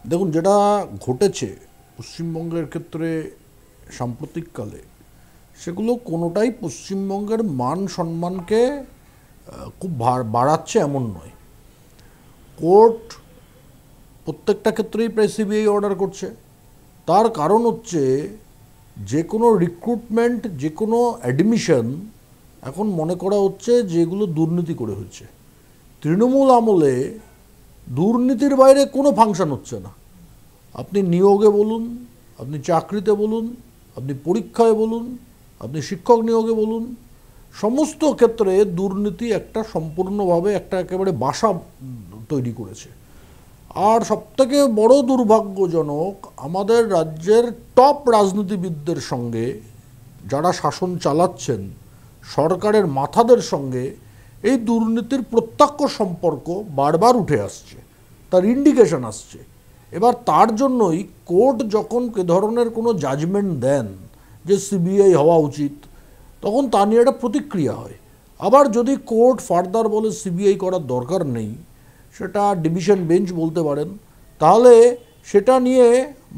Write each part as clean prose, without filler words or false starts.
দেখুন, যেটা ঘটেছে পশ্চিমবঙ্গের ক্ষেত্রে সাম্প্রতিককালে, সেগুলো কোনোটাই পশ্চিমবঙ্গের মান সম্মানকে খুব বাড়াচ্ছে এমন নয়। কোর্ট প্রত্যেকটা ক্ষেত্রেই প্রায় সিবিআই অর্ডার করছে। তার কারণ হচ্ছে, যে কোনো রিক্রুটমেন্ট, যে কোনো অ্যাডমিশন এখন মনে করা হচ্ছে যেগুলো দুর্নীতি করে হয়েছে। তৃণমূল আমলে দুর্নীতির বাইরে কোনো ফাংশন হচ্ছে না। আপনি নিয়োগে বলুন, আপনি চাকরিতে বলুন, আপনি পরীক্ষায় বলুন, আপনি শিক্ষক নিয়োগে বলুন, সমস্ত ক্ষেত্রে দুর্নীতি একটা সম্পূর্ণভাবে একটা একেবারে বাসা তৈরি করেছে। আর সবথেকে বড় দুর্ভাগ্যজনক, আমাদের রাজ্যের টপ রাজনীতিবিদদের সঙ্গে, যারা শাসন চালাচ্ছেন, সরকারের মাথাদের সঙ্গে এই দুর্নীতির প্রত্যক্ষ সম্পর্ক বারবার উঠে আসছে, তার ইন্ডিকেশন আসছে। এবার তার জন্যই কোর্ট যখন এ ধরনের কোনো জাজমেন্ট দেন যে সিবিআই হওয়া উচিত, তখন তা নিয়ে একটা প্রতিক্রিয়া হয়। আবার যদি কোর্ট ফার্দার বলে সিবিআই করার দরকার নেই, সেটা ডিভিশন বেঞ্চ বলতে পারেন, তাহলে সেটা নিয়ে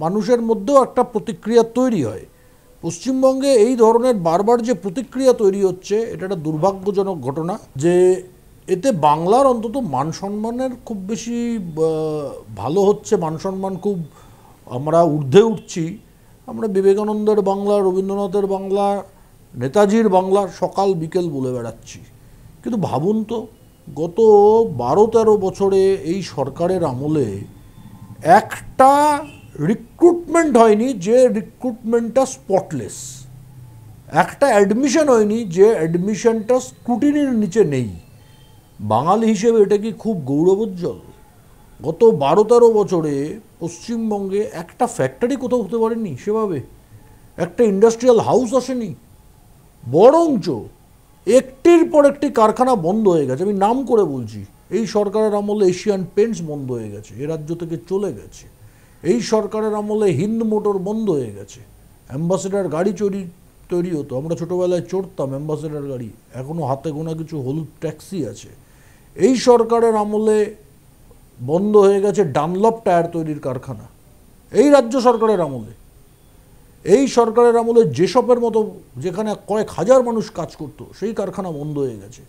মানুষের মধ্যেও একটা প্রতিক্রিয়া তৈরি হয়। পশ্চিমবঙ্গে এই ধরনের বারবার যে প্রতিক্রিয়া তৈরি হচ্ছে, এটা একটা দুর্ভাগ্যজনক ঘটনা। যে এতে বাংলার অন্তত মান সম্মানের খুব বেশি ভালো হচ্ছে, মান সম্মান খুব আমরা ঊর্ধ্বে উঠছি। আমরা বিবেকানন্দের বাংলা, রবীন্দ্রনাথের বাংলা, নেতাজির বাংলা সকাল বিকেল বলে বেড়াচ্ছি। কিন্তু ভাবুন তো, গত 12-13 বছরে এই সরকারের আমলে একটা রিক্রুটমেন্ট হয়নি যে রিক্রুটমেন্টটা স্পটলেস, একটা অ্যাডমিশন হয়নি যে অ্যাডমিশনটা স্ক্রুটিনির নিচে নেই। বাঙালি হিসেবে এটা কি খুব গৌরবোজ্জ্বল? গত 12-13 বছরে পশ্চিমবঙ্গে একটা ফ্যাক্টরি কোথাও হতে পারেনি সেভাবে, একটা ইন্ডাস্ট্রিয়াল হাউস আসেনি, বরঞ্চ একটির পর একটি কারখানা বন্ধ হয়ে গেছে। আমি নাম করে বলছি, এই সরকারের আমলে এশিয়ান পেন্টস বন্ধ হয়ে গেছে, এ রাজ্য থেকে চলে গেছে। এই সরকারের আমলে হিন্দ মোটর বন্ধ হয়ে গেছে। অ্যাম্বাসেডার গাড়ি তৈরি হতো, আমরা ছোটোবেলায় চড়তাম অ্যাম্বাসেডার গাড়ি, এখনও হাতে গোনা কিছু হলুদ ট্যাক্সি আছে। এই সরকারের আমলে বন্ধ হয়ে গেছে ডানলপ টায়ার তৈরির কারখানা, এই রাজ্য সরকারের আমলে। এই সরকারের আমলে যেসবের মতো, যেখানে কয়েক হাজার মানুষ কাজ করত, সেই কারখানা বন্ধ হয়ে গেছে।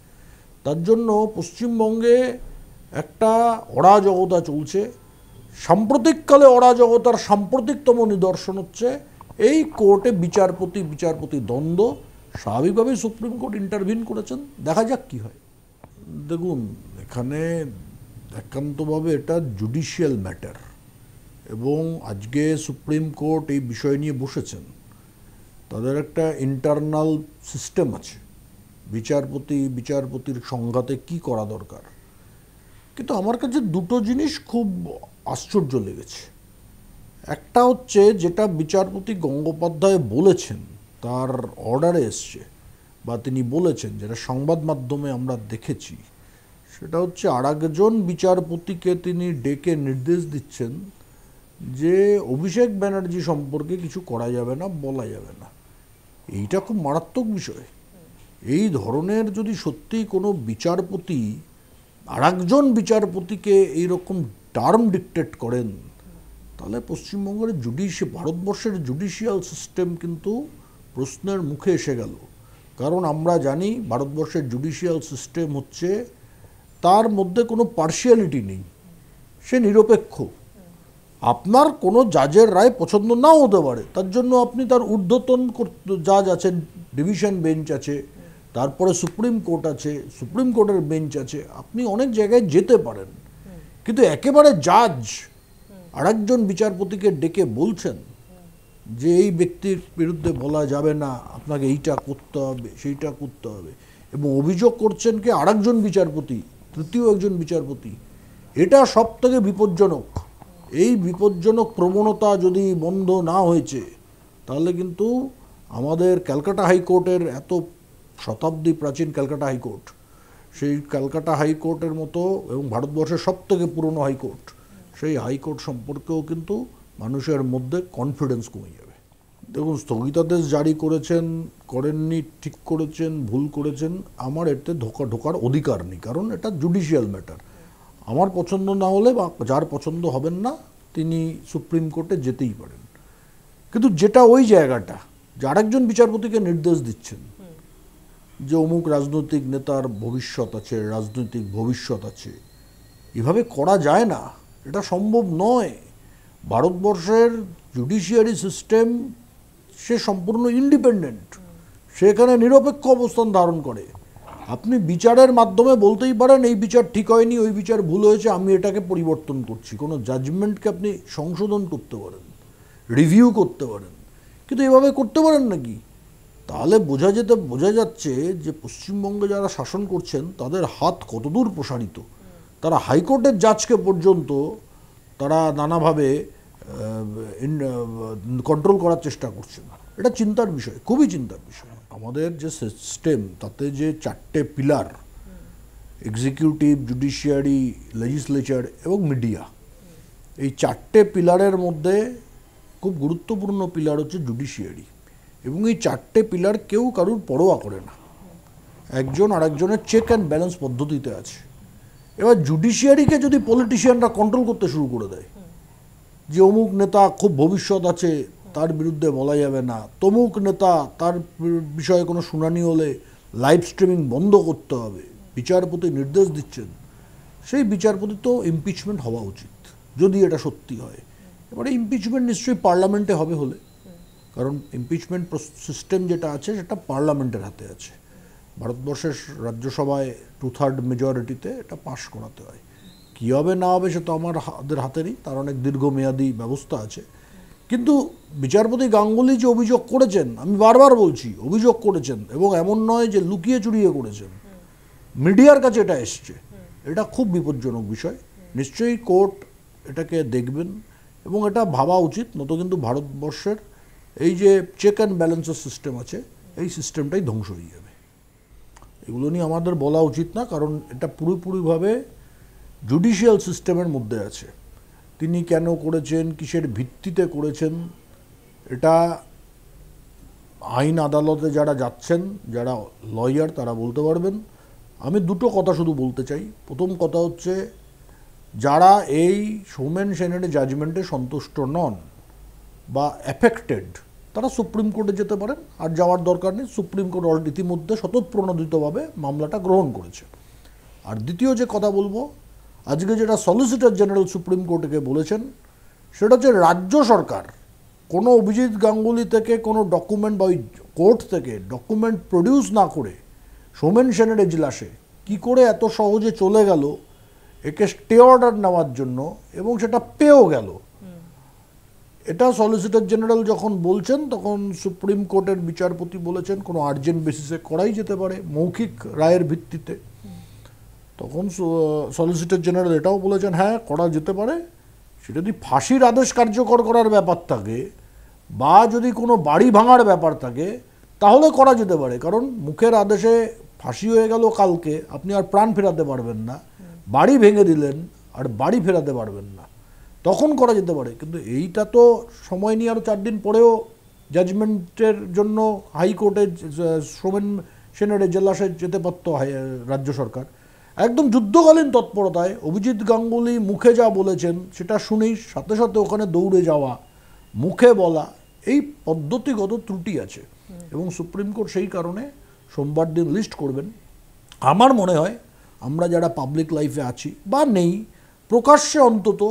তার জন্য পশ্চিমবঙ্গে একটা অরাজকতা চলছে। সাম্প্রতিককালে অরাজকতার সাম্প্রতিকতম নিদর্শন হচ্ছে এই কোর্টে বিচারপতি দ্বন্দ্ব। স্বাভাবিকভাবেই সুপ্রিম কোর্ট ইন্টারভিন করেছেন, দেখা যাক কি হয়। দেখুন, এখানে একান্তভাবে এটা জুডিশিয়াল ম্যাটার, এবং আজকে সুপ্রিম কোর্ট এই বিষয় নিয়ে বসেছেন। তাদের একটা ইন্টারনাল সিস্টেম আছে, বিচারপতির সংঘাতে কি করা দরকার। কিন্তু আমার কাছে দুটো জিনিস খুব আশ্চর্য লেগেছে। একটা হচ্ছে, যেটা বিচারপতি গঙ্গোপাধ্যায় বলেছেন, তার অর্ডারে এসছে বা তিনি বলেছেন, যেটা সংবাদ মাধ্যমে আমরা দেখেছি, সেটা হচ্ছে আরেকজন বিচারপতিকে তিনি ডেকে নির্দেশ দিচ্ছেন যে অভিষেক ব্যানার্জি সম্পর্কে কিছু করা যাবে না, বলা যাবে না। এইটা খুব মারাত্মক বিষয়। এই ধরনের যদি সত্যি কোনো বিচারপতি আরেকজন বিচারপতিকে এইরকম টার্ম ডিকটেট করেন, তাহলে পশ্চিমবঙ্গের ভারতবর্ষের জুডিশিয়াল সিস্টেম কিন্তু প্রশ্নের মুখে এসে গেল। কারণ আমরা জানি ভারতবর্ষের জুডিশিয়াল সিস্টেম হচ্ছে, তার মধ্যে কোনো পার্শিয়ালিটি নেই, সে নিরপেক্ষ। আপনার কোনো জাজের রায় পছন্দ নাও হতে পারে, তার জন্য আপনি তার ঊর্ধ্বতন জাজ আছেন, ডিভিশন বেঞ্চ আছে, তারপরে সুপ্রিম কোর্ট আছে, সুপ্রিম কোর্টের বেঞ্চ আছে, আপনি অনেক জায়গায় যেতে পারেন। কিন্তু একেবারে জাজ আরেকজন বিচারপতিকে ডেকে বলছেন যে এই ব্যক্তির বিরুদ্ধে বলা যাবে না, আপনাকে এইটা করতে হবে, সেইটা করতে হবে, এবং অভিযোগ করছেন কি আরেকজন বিচারপতি, তৃতীয় একজন বিচারপতি। এটা সব থেকে বিপজ্জনক। এই বিপজ্জনক প্রবণতা যদি বন্ধ না হয়েছে, তাহলে কিন্তু আমাদের ক্যালকাটা হাইকোর্টের, এত শতাব্দী প্রাচীন ক্যালকাটা হাইকোর্ট, সেই ক্যালকাটা হাইকোর্টের মতো, এবং ভারতবর্ষের সব থেকে পুরনো হাইকোর্ট, সেই হাইকোর্ট সম্পর্কেও কিন্তু মানুষের মধ্যে কনফিডেন্স কমে যাবে। দেখুন, স্থগিতাদেশ জারি করেছেন, করেননি, ঠিক করেছেন, ভুল করেছেন, আমার এতে ঢোকার অধিকার নেই, কারণ এটা জুডিশিয়াল ম্যাটার। আমার পছন্দ না হলে বা যার পছন্দ হবেন না, তিনি সুপ্রিম কোর্টে যেতেই পারেন। কিন্তু যেটা ওই জায়গাটা যে আরেকজন বিচারপতিকে নির্দেশ দিচ্ছেন যে অমুক রাজনৈতিক নেতার ভবিষ্যৎ আছে, রাজনৈতিক ভবিষ্যৎ আছে, এভাবে করা যায় না, এটা সম্ভব নয়। ভারতবর্ষের জুডিশিয়ারি সিস্টেম সে সম্পূর্ণ ইন্ডিপেন্ডেন্ট, সেখানে নিরপেক্ষ অবস্থান ধারণ করে। আপনি বিচারের মাধ্যমে বলতেই পারেন এই বিচার ঠিক হয়নি, ওই বিচার ভুল হয়েছে, আমি এটাকে পরিবর্তন করছি। কোনো জাজমেন্টকে আপনি সংশোধন করতে পারেন, রিভিউ করতে পারেন, কিন্তু এভাবে করতে পারেন নাকি? তাহলে বোঝা যাচ্ছে যে পশ্চিমবঙ্গে যারা শাসন করছেন তাদের হাত কতদূর প্রসারিত। তারা হাইকোর্টের জাজকে পর্যন্ত তারা নানাভাবে কন্ট্রোল করার চেষ্টা করছেন। এটা চিন্তার বিষয়, খুবই চিন্তার বিষয়। আমাদের যে সিস্টেম তাতে যে 4টে পিলার, এক্সিকিউটিভ, জুডিশিয়ারি, লেজিসলেচার এবং মিডিয়া, এই 4টে পিলারের মধ্যে খুব গুরুত্বপূর্ণ পিলার হচ্ছে জুডিশিয়ারি। এবং এই 4টে পিলার কেউ কারুর পরোয়া করে না, একজন আরেকজনের চেক অ্যান্ড ব্যালেন্স পদ্ধতিতে আছে। এবার জুডিশিয়ারিকে যদি পলিটিশিয়ানরা কন্ট্রোল করতে শুরু করে দেয় যে অমুক নেতা খুব ভবিষ্যৎ আছে, তার বিরুদ্ধে বলা যাবে না, তমুক নেতা তার বিষয়ে কোনো শুনানি হলে লাইভ স্ট্রিমিং বন্ধ করতে হবে, বিচারপতি নির্দেশ দিচ্ছেন, সেই বিচারপতি তো ইমপিচমেন্ট হওয়া উচিত যদি এটা সত্যি হয়। এবারে ইমপিচমেন্ট নিশ্চয়ই পার্লামেন্টে হবে হলে, কারণ ইমপিচমেন্ট সিস্টেম যেটা আছে সেটা পার্লামেন্টের হাতে আছে। ভারতবর্ষের রাজ্যসভায় 2/3 মেজরিটিতে এটা পাশ করাতে হয়। কী হবে না হবে সে তো আমাদের হাতে নেই, তার অনেক দীর্ঘমেয়াদী ব্যবস্থা আছে। কিন্তু বিচারপতি গাঙ্গুলি যে অভিযোগ করেছেন, আমি বারবার বলছি অভিযোগ করেছেন, এবং এমন নয় যে লুকিয়ে চুরিয়ে করেছেন, মিডিয়ার কাছে এটা এসছে, এটা খুব বিপজ্জনক বিষয়। নিশ্চয়ই কোর্ট এটাকে দেখবেন এবং এটা ভাবা উচিত, নতো কিন্তু ভারতবর্ষের এই যে চেক অ্যান্ড ব্যালেন্সের সিস্টেম আছে এই সিস্টেমটাই ধ্বংস হয়ে যাবে। এগুলো নিয়ে আমাদের বলা উচিত না, কারণ এটা পুরোপুরিভাবে জুডিশিয়াল সিস্টেমের মধ্যে আছে। তিনি কেন করেছেন, কিসের ভিত্তিতে করেছেন, এটা আইন আদালতে যারা যাচ্ছেন, যারা লয়ার, তারা বলতে পারবেন। আমি দুটো কথা শুধু বলতে চাই। প্রথম কথা হচ্ছে, যারা এই সৌমেন সেনের জাজমেন্টে সন্তুষ্ট নন বা এফেক্টেড, তারা সুপ্রিম কোর্টে যেতে পারেন, আর যাওয়ার দরকার নেই। সুপ্রিম কোর্ট ইতিমধ্যে স্বতঃপ্রণোদিতভাবে মামলাটা গ্রহণ করেছে। আর দ্বিতীয় যে কথা বলবো, আজকে যেটা সলিসিটর জেনারেল সুপ্রিম কোর্টকে বলেছেন, সেটা হচ্ছে রাজ্য সরকার কোনো অভিজিৎ গাঙ্গুলি থেকে কোনো ডকুমেন্ট বা ওই কোর্ট থেকে ডকুমেন্ট প্রডিউস না করে সৌমেন সেনের এজলাসে কী করে এত সহজে চলে গেল একে স্টে অর্ডার নেওয়ার জন্য, এবং সেটা পেয়েও গেল। এটা সলিসিটর জেনারেল যখন বলছেন, তখন সুপ্রিম কোর্টের বিচারপতি বলেছেন কোনো আর্জেন্ট বেসিসে করাই যেতে পারে, মৌখিক রায়ের ভিত্তিতে। তখন সলিসিটর জেনারেল এটাও বলেছেন হ্যাঁ করা যেতে পারে, সেটা যদি ফাঁসির আদেশ কার্যকর করার ব্যাপার থাকে বা যদি কোনো বাড়ি ভাঙার ব্যাপার থাকে তাহলে করা যেতে পারে। কারণ মুখের আদেশে ফাঁসি হয়ে গেল কালকে, আপনি আর প্রাণ ফেরাতে পারবেন না, বাড়ি ভেঙে দিলেন আর বাড়ি ফেরাতে পারবেন না, তখন করা যেতে পারে। কিন্তু এইটা তো সময় নিয়ে আরও 4 দিন পরেও জাজমেন্টের জন্য হাইকোর্টে সৌমেন সেনের এজলাসে যেতে পারত রাজ্য সরকার। একদম যুদ্ধকালীন তৎপরতায় অভিজিৎ গাঙ্গুলি মুখে যা বলেছেন সেটা শুনেই সাথে সাথে ওখানে দৌড়ে যাওয়া, মুখে বলা, এই পদ্ধতিগত ত্রুটি আছে। এবং সুপ্রিম কোর্ট সেই কারণে সোমবার দিন লিস্ট করবেন। আমার মনে হয় আমরা যারা পাবলিক লাইফে আছি বা নেই, প্রকাশ্যে অন্তত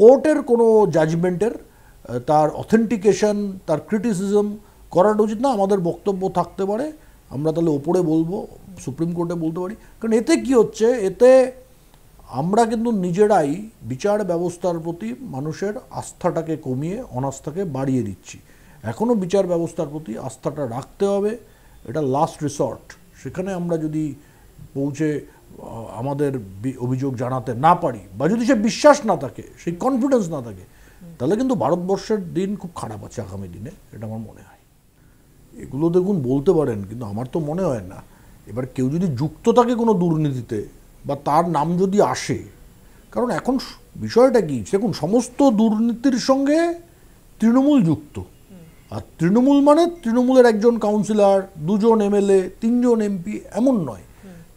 কোর্টের কোনো জাজমেন্টের তার অথেন্টিকেশন, তার ক্রিটিসিজম করাটা উচিত না। আমাদের বক্তব্য থাকতে পারে, আমরা তাহলে ওপরে বলবো, সুপ্রিম কোর্টে বলতে পারি। কারণ এতে কি হচ্ছে, এতে আমরা কিন্তু নিজেরাই বিচার ব্যবস্থার প্রতি মানুষের আস্থাটাকে কমিয়ে অনাস্থাকে বাড়িয়ে দিচ্ছি। এখনও বিচার ব্যবস্থার প্রতি আস্থাটা রাখতে হবে, এটা লাস্ট রিসর্ট। সেখানে আমরা যদি পৌঁছে আমাদের অভিযোগ জানাতে না পারি, বা যদি সে বিশ্বাস না থাকে, সেই কনফিডেন্স না থাকে, তাহলে কিন্তু ভারতবর্ষের দিন খুব খারাপ আছে আগামী দিনে, এটা আমার মনে হয়। এগুলো দেখুন বলতে পারেন, কিন্তু আমার তো মনে হয় না। এবার কেউ যদি যুক্ত থাকে কোনো দুর্নীতিতে বা তার নাম যদি আসে, কারণ এখন বিষয়টা কি, দেখুন সমস্ত দুর্নীতির সঙ্গে তৃণমূল যুক্ত। আর তৃণমূল মানে তৃণমূলের একজন কাউন্সিলর, 2 জন এমএলএ, 3 জন এমপি, এমন নয়।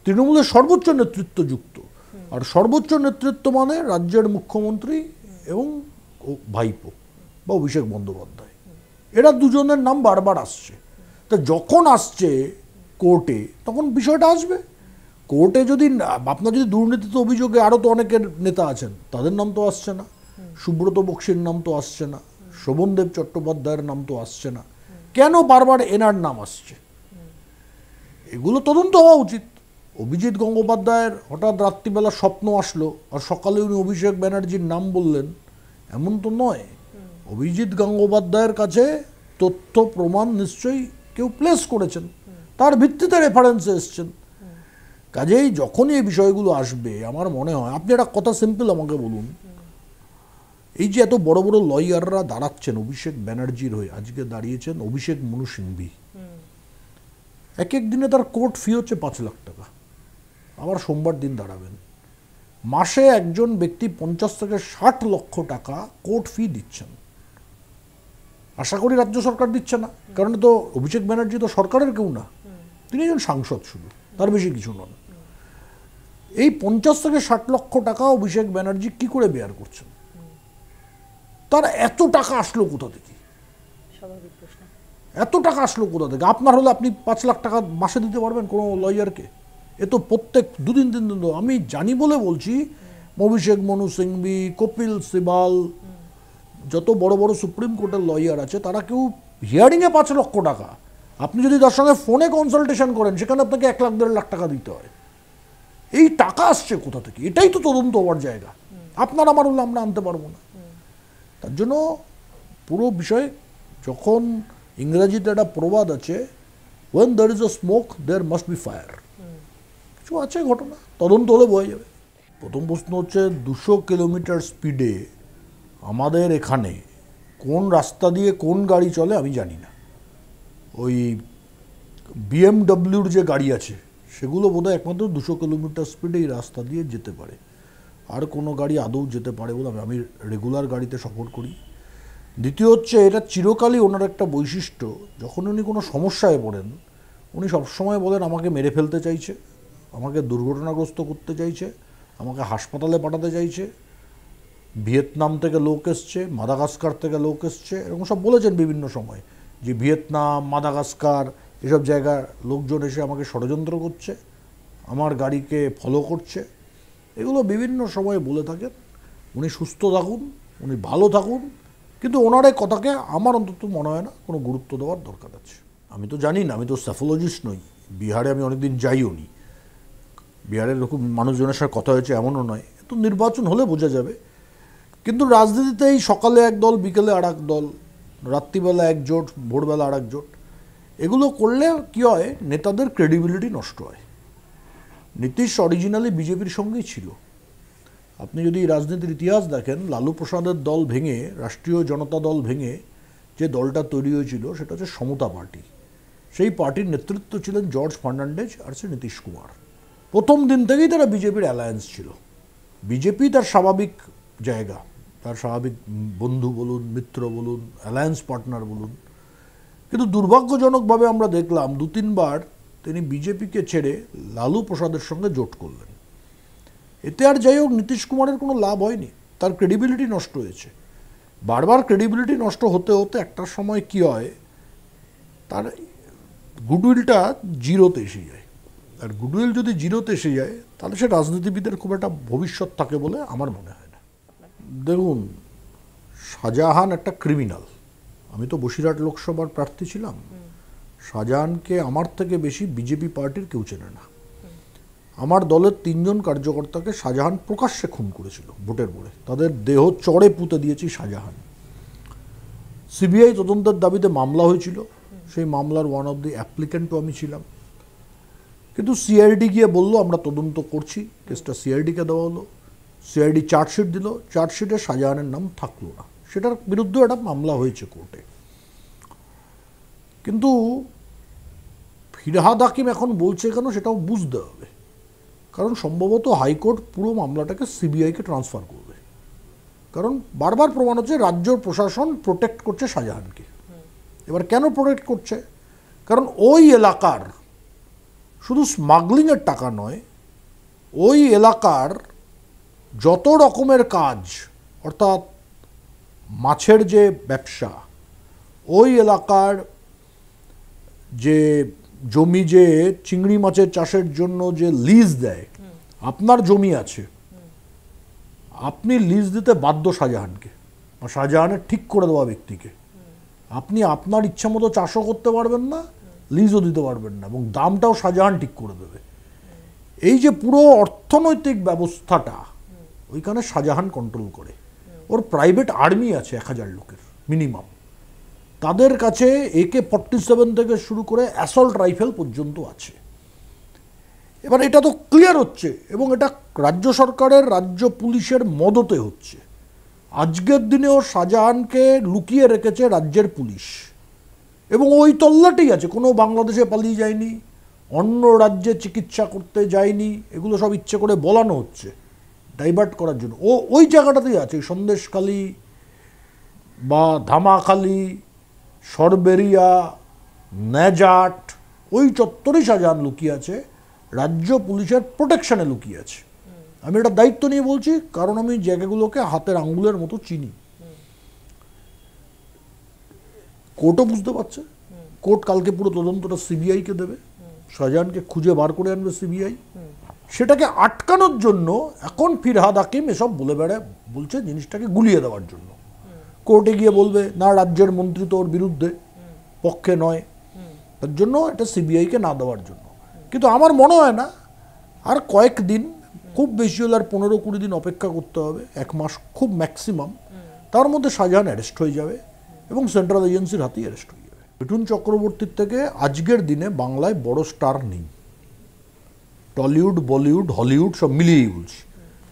তৃণমূলের সর্বোচ্চ নেতৃত্ব যুক্ত। আর সর্বোচ্চ নেতৃত্ব মানে রাজ্যের মুখ্যমন্ত্রী এবং ভাইপো বা অভিষেক বন্দ্যোপাধ্যায়, এরা দুজনের নাম বারবার আসছে। তা যখন আসছে কোর্টে তখন বিষয়টা আসবে। কোর্টে যদি আপনার যদি দুর্নীতিতে অভিযোগে আরও তো অনেকের নেতা আছেন, তাদের নাম তো আসছে না, সুব্রত বক্সির নাম তো আসছে না, শোভনদেব চট্টোপাধ্যায়ের নাম তো আসছে না, কেন বারবার এনার নাম আসছে? এগুলো তদন্ত হওয়া উচিত। অভিজিৎ গঙ্গোপাধ্যায়ের হঠাৎ রাত্রিবেলা স্বপ্ন আসলো আর সকালে উনি অভিষেক ব্যানার্জির নাম বললেন, এমন তো নয়। অভিজিৎ গঙ্গোপাধ্যায়ের কাছে তথ্য প্রমাণ নিশ্চয়ই কেউ প্লেস করেছেন, তার ভিত্তিতে রেফারেন্সে এসছেন। কাজেই যখনই এই বিষয়গুলো আসবে আমার মনে হয়, আপনি একটা কথা সিম্পল আমাকে বলুন, এই যে এত বড় বড় লয়াররা দাঁড়াচ্ছেন অভিষেক ব্যানার্জির হয়ে, আজকে দাঁড়িয়েছেন অভিষেক মনু সিংভি, এক এক দিনে তার কোর্ট ফি হচ্ছে 5 লাখ টাকা। আবার সোমবার দিন দাঁড়াবেন, মাসে একজন ব্যক্তি 50 থেকে 60 লক্ষ টাকা কোর্ট ফি দিচ্ছেন। আশা করি রাজ্য সরকার দিচ্ছে না, কারণ তো অভিষেক ব্যানার্জি তো সরকারের কেউ না, তিনি একজন সাংসদ শুধু, তার বেশি কিছু নন। এই 50 থেকে 60 লক্ষ টাকা অভিষেক ব্যানার্জি কি করে বেয়ার করছেন? তার এত টাকা আসলো কোথা থেকে? স্বাভাবিক প্রশ্ন, এত টাকা আসলো কোথা থেকে? আপনার হলে আপনি 5 লাখ টাকা মাসে দিতে পারবেন কোনো লয়ারকে? এ তো প্রত্যেক 2 দিন 3 দিন, আমি জানি বলে বলছি, অভিষেক মনু সিংভি, কপিল সিবাল, যত বড় বড় সুপ্রিম কোর্টের লয়ার আছে তারা কেউ হিয়ারিংয়ে 5 লক্ষ টাকা, আপনি যদি তার সঙ্গে ফোনে কনসালটেশন করেন সেখানে আপনাকে 1 লাখ 1.5 লাখ টাকা দিতে হয়। এই টাকা আসছে কোথা থেকে? এটাই তো তদন্ত হওয়ার জায়গা। আপনার আমার হলে আমরা আনতে পারবো না। তার জন্য পুরো বিষয়, যখন ইংরেজিতে একটা প্রবাদ আছে, when there is a smoke there must be fire, কিছু আছে ঘটনা, তদন্ত হলে বোঝা যাবে। প্রথম প্রশ্ন হচ্ছে 200 কিলোমিটার স্পিডে আমাদের এখানে কোন রাস্তা দিয়ে কোন গাড়ি চলে আমি জানি না। ওই বিএমডব্লিউর যে গাড়ি আছে সেগুলো বোধহয় একমাত্র 200 কিলোমিটার স্পিডে এই রাস্তা দিয়ে যেতে পারে, আর কোনো গাড়ি আদৌ যেতে পারে বলে আমি রেগুলার গাড়িতে সফর করি। দ্বিতীয় হচ্ছে, এটা চিরকালই ওনার একটা বৈশিষ্ট্য, যখন উনি কোনো সমস্যায় পড়েন উনি সবসময় বলেন আমাকে মেরে ফেলতে চাইছে, আমাকে দুর্ঘটনাগ্রস্ত করতে চাইছে, আমাকে হাসপাতালে পাঠাতে চাইছে, ভিয়েতনাম থেকে লোক এসছে, মাদাগাস্কার থেকে লোক এসছে, এরকম সব বলেছেন বিভিন্ন সময়, যে ভিয়েতনাম, মাদাগাস্কার এসব জায়গার লোকজন এসে আমাকে ষড়যন্ত্র করছে, আমার গাড়িকে ফলো করছে, এগুলো বিভিন্ন সময় বলে থাকেন। উনি সুস্থ থাকুন, উনি ভালো থাকুন, কিন্তু ওনার এই কথাকে আমার অন্তত মনে হয় না কোনো গুরুত্ব দেওয়ার দরকার আছে। আমি তো জানি না, আমি তো স্যাফোলজিস্ট নই, বিহারে আমি অনেকদিন যাইও নি, বিহারের এরকম মানুষজনের সাথে কথা হয়েছে এমনও নয়, তো নির্বাচন হলে বোঝা যাবে। কিন্তু রাজনীতিতে এই সকালে এক দল, বিকেলে আর এক দল, রাত্রিবেলা এক জোট, ভোরবেলা আর এক জোট, এগুলো করলে কী হয়, নেতাদের ক্রেডিবিলিটি নষ্ট হয়। নীতিশ অরিজিনালি বিজেপির সঙ্গেই ছিল। আপনি যদি রাজনীতির ইতিহাস দেখেন, লালু প্রসাদের দল ভেঙে, রাষ্ট্রীয় জনতা দল ভেঙে যে দলটা তৈরি হয়েছিল সেটা হচ্ছে সমতা পার্টি। সেই পার্টির নেতৃত্ব ছিলেন জর্জ ফার্নান্ডেজ আর সে নীতিশ কুমার। প্রথম দিন থেকেই তারা বিজেপির অ্যালায়েন্স ছিল। বিজেপি তার স্বাভাবিক জায়গা, তার স্বাভাবিক বন্ধু বলুন, মিত্র বলুন, অ্যালায়েন্স পার্টনার বলুন। কিন্তু দুর্ভাগ্যজনকভাবে আমরা দেখলাম 2-3 বার তিনি বিজেপিকে ছেড়ে লালু প্রসাদের সঙ্গে জোট করলেন। এতে আর যাই হোক নীতিশ কুমারের কোনো লাভ হয়নি, তার ক্রেডিবিলিটি নষ্ট হয়েছে। বারবার ক্রেডিবিলিটি নষ্ট হতে হতে একটা সময় কী হয়, তার গুডউইলটা জিরোতে এসে যায়। আর গুডউইল যদি জিরোতে এসে যায় তাহলে সে রাজনীতিবিদের খুব একটা ভবিষ্যৎ থাকে বলে আমার মনে হয় না। দেখুন, শাহজাহান একটা ক্রিমিনাল। আমি তো বসিরহাট লোকসভার প্রার্থী ছিলাম। শাহজাহানকে আমার থেকে বেশি বিজেপি পার্টির কেউ চেনে না। আমার দলের 3 জন কার্যকর্তাকে শাহজাহান প্রকাশ্যে খুন করেছিল ভোটের পরে, তাদের দেহ চড়ে পুঁতে দিয়েছি শাহজাহান। সিবিআই তদন্তের দাবিতে মামলা হয়েছিল, সেই মামলার ওয়ান অফ দি অ্যাপ্লিক্যান্টও আমি ছিলাম। কিন্তু সিআইডি গিয়ে বললো আমরা তদন্ত করছি, কেসটা সিআইডিকে দেওয়া হলো, সিআইডি চার্জশিট দিল, চার্জশিটে শাহজাহানের নাম থাকলো না, সেটার বিরুদ্ধেও একটা মামলা হয়েছে কোর্টে। কিন্তু ফিরহাদ হাকিম এখন বলছে কেন সেটাও বুঝতে হবে, কারণ সম্ভবত হাইকোর্ট পুরো মামলাটাকে সিবিআইকে ট্রান্সফার করবে। কারণ বারবার প্রমাণ হচ্ছে রাজ্য প্রশাসন প্রোটেক্ট করছে শাহজাহানকে। এবার কেন প্রোটেক্ট করছে? কারণ ওই এলাকার শুধু স্মাগলিংয়ের টাকা নয়, ওই এলাকার যত রকমের কাজ, অর্থাৎ মাছের যে ব্যবসা, ওই এলাকার যে জমি যে চিংড়ি মাছের চাষের জন্য যে লিজ দেয়, আপনার জমি আছে, আপনি লিজ দিতে বাধ্য শাহজাহানকে বা শাহজাহানের ঠিক করে দেওয়া ব্যক্তিকে। আপনি আপনার ইচ্ছা মতো চাষও করতে পারবেন না, লিজও দিতে পারবেন না, এবং দামটাও শাহজাহান ঠিক করে দেবে। এই যে পুরো অর্থনৈতিক ব্যবস্থাটা ওইখানে শাহজাহান কন্ট্রোল করে। ওর প্রাইভেট আর্মি আছে 1000 লোকের মিনিমাম। তাদের কাছে AK-47 থেকে শুরু করে অ্যাসল্ট রাইফেল পর্যন্ত আছে। এবার এটা তো ক্লিয়ার হচ্ছে, এবং এটা রাজ্য সরকারের, রাজ্য পুলিশের মদতে হচ্ছে। আজকের দিনেও শাহজাহানকে লুকিয়ে রেখেছে রাজ্যের পুলিশ, এবং ওই তল্লাটেই আছে। কোনো বাংলাদেশে পালিয়ে যায়নি, অন্য রাজ্যে চিকিৎসা করতে যায়নি, এগুলো সব ইচ্ছে করে বলানো হচ্ছে ডাইভার্ট করার জন্য। ও ওই জায়গাটাতেই আছে, সন্দেশখালী বা ধামাখালি, সরবেরিয়া, নেজাট, ওই চত্বরেই শাহজাহান লুকিয়ে আছে, রাজ্য পুলিশের প্রোটেকশনে লুকিয়ে আছে। আমি এটা দায়িত্ব নিয়ে বলছি, কারণ আমি জায়গাগুলোকে হাতের আঙ্গুলের মতো চিনি। কোর্টও বুঝতে পারছে, কোর্ট কালকে পুরো তদন্তটা সিবিআইকে দেবে, শাহজাহানকে খুঁজে বার করে আনবে সিবিআই। সেটাকে আটকানোর জন্য এখন ফিরহাদ হাকিম এসব বলে বেড়ায়, বলছে জিনিসটাকে গুলিয়ে দেওয়ার জন্য। কোর্টে গিয়ে বলবে না, রাজ্যের মন্ত্রী তো ওর বিরুদ্ধে, পক্ষে নয়, তার জন্য এটা সিবিআইকে না দেওয়ার জন্য। কিন্তু আমার মনে হয় না আর কয়েকদিন, খুব বেশি হলে আর 15-20 দিন অপেক্ষা করতে হবে, 1 মাস খুব ম্যাক্সিমাম। তার মধ্যে শাহজাহান অ্যারেস্ট হয়ে যাবে এবং সেন্ট্রাল এজেন্সির হাতেই অ্যারেস্ট হয়ে যাবে। মিঠুন চক্রবর্তীর থেকে আজকের দিনে বাংলায় বড় স্টার নেই। টলিউড, বলিউড, হলিউড সব মিলিয়েই বলছি,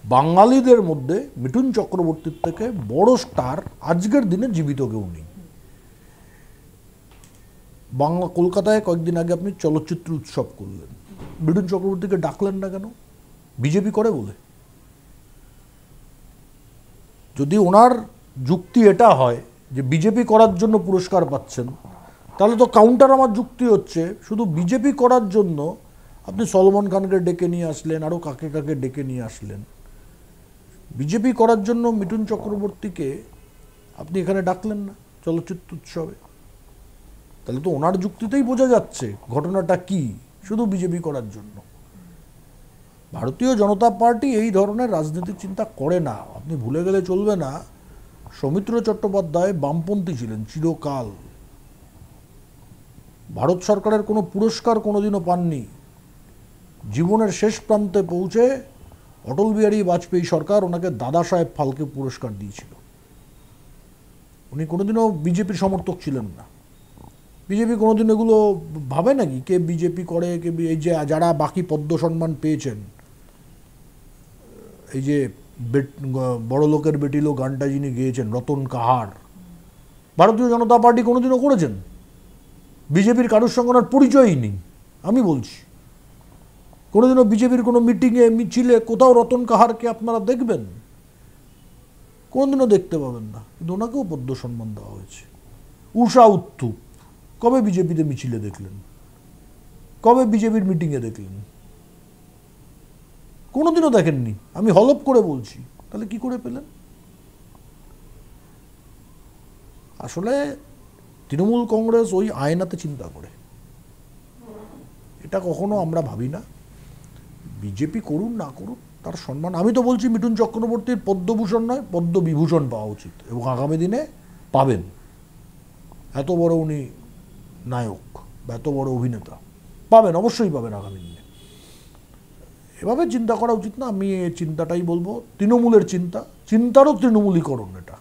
বাঙালিদের মধ্যে মিঠুন চক্রবর্তীর থেকে বড় স্টার আজকের দিনে জীবিত কেউ নেই। বাংলা কলকাতায় কয়েকদিন আগে আপনি চলচ্চিত্র উৎসব করলেন, মিঠুন চক্রবর্তীকে ডাকলেন না কেন? বিজেপি করে বলে? যদি ওনার যুক্তি এটা হয় যে বিজেপি করার জন্য পুরস্কার পাচ্ছেন, তাহলে তো কাউন্টার আমার যুক্তি হচ্ছে, শুধু বিজেপি করার জন্য আপনি সলমন খানকে ডেকে নিয়ে আসলেন, আরও কাকে কাকে ডেকে নিয়ে আসলেন। বিজেপি করার জন্য মিঠুন চক্রবর্তীকে আপনি এখানে ডাকলেন না চলচ্চিত্র উৎসবে, তাহলে তো ওনার যুক্তিতেই বোঝা যাচ্ছে ঘটনাটা কি, শুধু বিজেপি করার জন্য। ভারতীয় জনতা পার্টি এই ধরনের রাজনীতির চিন্তা করে না। আপনি ভুলে গেলে চলবে না, সৌমিত্র চট্টোপাধ্যায় বামপন্থী ছিলেন চিরকাল, ভারত সরকারের কোনো পুরস্কার কোনোদিনও পাননি। জীবনের শেষ প্রান্তে পৌঁছে অটল বিহারী বাজপেয়ী সরকার ওনাকে দাদা সাহেব ফালকে পুরস্কার দিয়েছিল। উনি কোনোদিনও বিজেপির সমর্থক ছিলেন না। বিজেপি কোনোদিন এগুলো ভাবে নাকি কে বিজেপি করে, কে এই যে যারা বাকি পদ্ম সম্মান পেয়েছেন, এই যে বড় লোকের বেটিলো গানটা যিনি গেয়েছেন রতন কাহার, ভারতীয় জনতা পার্টি কোনোদিনও করেছেন? বিজেপির কারোর সঙ্গে ওনার পরিচয়ই নেই। আমি বলছি, কোনোদিনও বিজেপির কোনো মিটিংয়ে, মিছিলে কোথাও রতন কাহারকে আপনারা দেখবেন? কোনোদিনও দেখতে পাবেন না। কিন্তু ওনাকেও পদ্ম সম্মান দেওয়া হয়েছে। উষা উত্থুপ কবে বিজেপিতে মিছিলে দেখলেন? কবে বিজেপির মিটিংয়ে দেখলেন? কোনোদিনও দেখেননি। আমি হলপ করে বলছি, তাহলে কি করে পেলেন? আসলে তৃণমূল কংগ্রেস ওই আয়নাতে চিন্তা করে, এটা কখনো আমরা ভাবি না। বিজেপি করুন না করুন তার সম্মান। আমি তো বলছি মিঠুন চক্রবর্তীর পদ্মভূষণ নয়, পদ্মবিভূষণ পাওয়া উচিত, এবং আগামী দিনে পাবেন। এত বড় উনি নায়ক বা এত বড় অভিনেতা, পাবেন, অবশ্যই পাবেন আগামী দিনে। এভাবে চিন্তা করা উচিত না। আমি এই চিন্তাটাই বলবো, তৃণমূলের চিন্তা, চিন্তারও তৃণমূলীকরণ এটা।